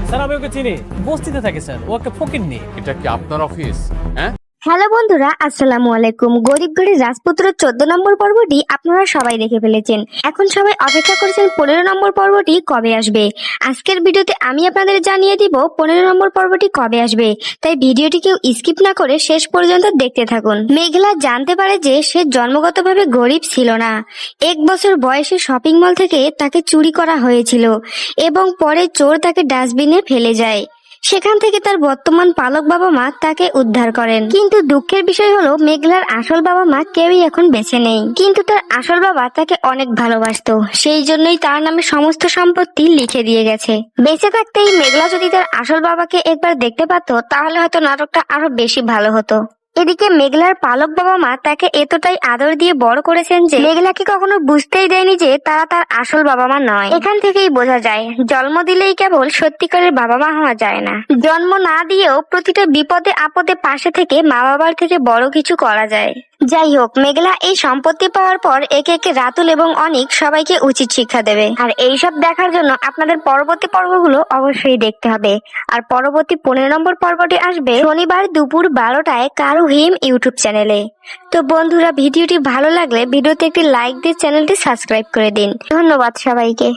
Sir আমি ওকে চিনি, বস্তিতে থাকে স্যার, ও একটা ফকিন্নি। এটা কি আপনার অফিস? হ্যাঁ, হ্যালো বন্ধুরা, আসসালামু আলাইকুম। গরিব গরিব রাজপুত্র 14 নম্বর পর্বটি আপনারা সবাই দেখে ফেলেছেন। এখন সবাই অপেক্ষা করছেন 15 নম্বর পর্বটি কবে আসবে। আজকের ভিডিওতে আমি আপনাদের জানিয়ে দিব 15 নম্বর পর্বটি কবে আসবে, তাই ভিডিওটি কেউ স্কিপ না করে শেষ পর্যন্ত দেখতে থাকুন। মেঘলা জানতে পারে যে সে জন্মগতভাবে গরিব ছিল না। 1 বছর বয়সে শপিং মল থেকে তাকে চুরি করা হয়েছিল এবং পরে চোর তাকে ডাস্টবিনে ফেলে যায়। সেখান থেকে তার বর্তমান পালক বাবা মা তাকে উদ্ধার করেন। কিন্তু দুঃখের বিষয় হলো মেঘলার আসল বাবা মা কেউই এখন বেঁচে নেই। কিন্তু তার আসল বাবা তাকে অনেক ভালোবাসতো, সেই জন্যই তার নামে সমস্ত সম্পত্তি লিখে দিয়ে গেছে। বেঁচে থাকতেই মেঘলা যদি তার আসল বাবাকে একবার দেখতে পাতো তাহলে হয়তো নাটকটা আরো বেশি ভালো হতো। এদিকে মেঘলার পালক বাবা মা তাকে এতটাই আদর দিয়ে বড় করেছেন যে মেঘলাকে কখনো বুঝতেই দেয়নি যে তারা তার আসল বাবা মা নয়। এখান থেকেই বোঝা যায় জন্ম দিলেই কেবল সত্যিকারের বাবা মা হওয়া যায় না, জন্ম না দিয়েও প্রতিটা বিপদে আপদে পাশে থেকে মা বাবার থেকে বড় কিছু করা যায়। যাই হোক, মেঘলা এই সম্পত্তি পাওয়ার পর একে একে রাতুল এবং অনিক সবাইকে উচিত শিক্ষা দেবে। আর এইসব দেখার জন্য আপনাদের পরবর্তী পর্বগুলো অবশ্যই দেখতে হবে। আর পরবর্তী 15 নম্বর পর্বটি আসবে শনিবার দুপুর 12টায় কারু হিম ইউটিউব চ্যানেলে। তো বন্ধুরা, ভিডিওটি ভালো লাগলে ভিডিওতে একটি লাইক দিয়ে চ্যানেলটি সাবস্ক্রাইব করে দিন। ধন্যবাদ সবাইকে।